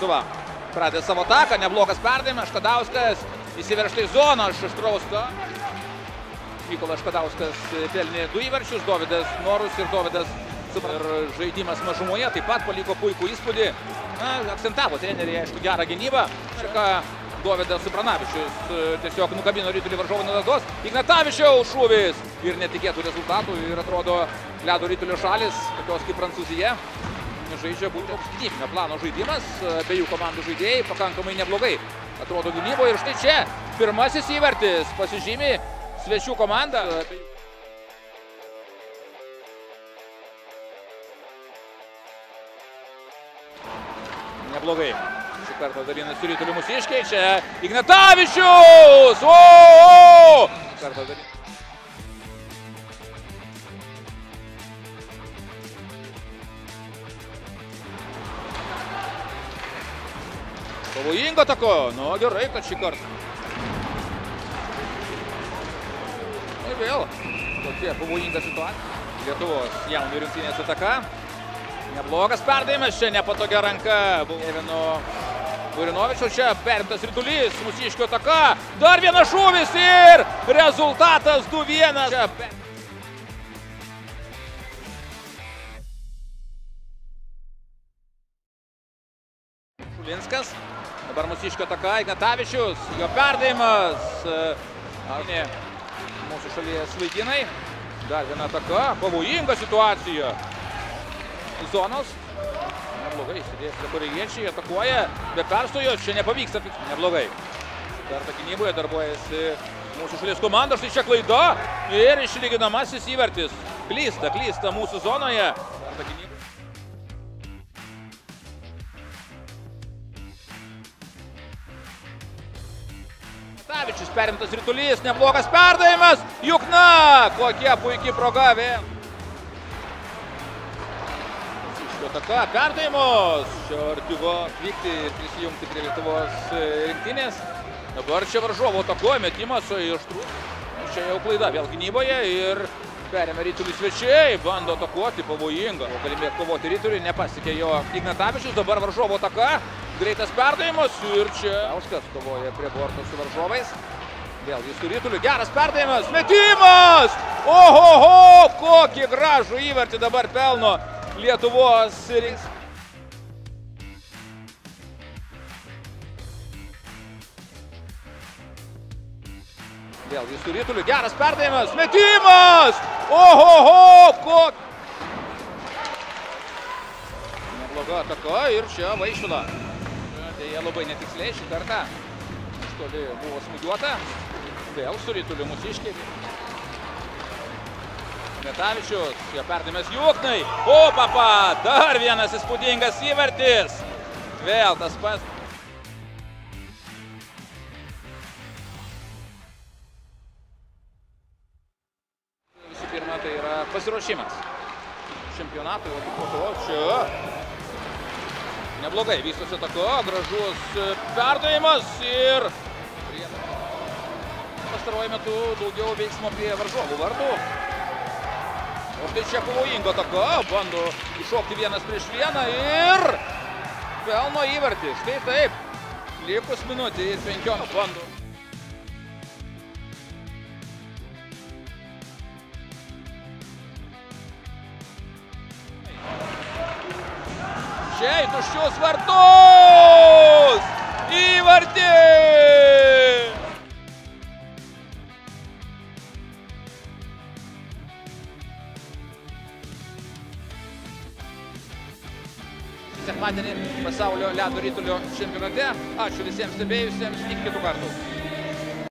Lietuva pradeda savo ataką, neblogas perdavimas, Škadauskas įsiveržta į zoną, Šuštrausko. Mykolas Škadauskas pelnė 2 įvarčius, Dovydas Norus ir Dovydas ir žaidimas mažumoje taip pat paliko puikų įspūdį. Akcentavo treneriai, aišku, gerą gynybą. Dovydas Supranavičius tiesiog nukabino Ritulį varžovų nuo lazdos. Ignatavičiaus šūvis ir netikėtų rezultatų. Ir atrodo, ledo Ritulio šalis, tokios kaip Prancūzija, žaidžia būtent gynybinio plano žaidimas. Abiejų komandų žaidėjai pakankamai neblogai atrodo gynyboje. Ir štai čia pirmasis įvartis pasižymi svečių komanda. Neblogai. Šį kartą dalinasi Ritulį mūsiškiai. Čia Ignatavičius! Pavojinga ataka. Nu, gerai, kad šį kartą. Ir vėl tokia pavojinga situacija. Lietuvos jaunų rinktinės ataka. Neblogas perdavimas, čia nepatogia ranka Evino Burinovičiaus, čia perimtas Ritulys, mūsiškio ataka, dar vienas šūvis ir rezultatas 2-1. Šulinskas, dabar mūsiškio ataka, Ignatavičius, jo perdavimas, mūsų šalies vaikinai, dar viena ataka, pavojinga situacija. Zonos. Neblogai, įsidės korėjiečiai, atakuoja, be perstojo, čia nepavyksta. Neblogai. Kartą gynyboje darbuojasi mūsų šalies komanda, štai čia klaida ir išlyginamasis įvartis. Klysta mūsų zonoje. Kartą gynyboje. Tavičius perimtas Ritulys, neblogas perdavimas. Jukna, kokia puikiai proga vėl. Ataka, perdavimus. Čia Artiuvo atvykti ir prisijungti prie Lietuvos rinktinės. Dabar čia varžovo atakuoja, metimas aštrus. Čia jau klaida vėl gynyboje ir perėmė Ritulį svečiai. Bando atakuoti, pavojinga. Galimybė kovoti Ritulį, nepasiekė jo Ignatavičius. Dabar varžovo ataka, greitas perdavimas ir čia Auskas kovoja prie borto su varžovais. Vėl jis su Rituliu, geras perdavimas, metimas! Ohoho, kokį gražų įvartį dabar pelno Lietuvos rinks. Vėl jis su Rituliu, geras perdavimas, metimas! Ohoho, kokį. Nebloga ataka ir čia Vaišvila. Deja labai netiksliai šį kartą. Iš toli buvo smūgiuota. Vėl su Rituliu mūsiškiai. Ignatavičius, jo perdavimas Juknai. O, papa, dar vienas įspūdingas įvartis. Vėl tas pats. Visų pirma, tai yra pasiruošimas čempionatui, o po to čia neblogai vystosi ataka, gražus perdavimas ir pastaruoju metu daugiau veiksmo prie varžovų vartų. O štai čia pavojinga ataka, bando iššokti vienas prieš vieną ir pelno įvartį. Štai taip, likus minutė ir 5 bando. Čia į tuščius vartus! Įvartį! Sekmadienį pasaulio ledo ritulio čempionate. Ačiū visiems stebėjusiems, iki kitų kartų.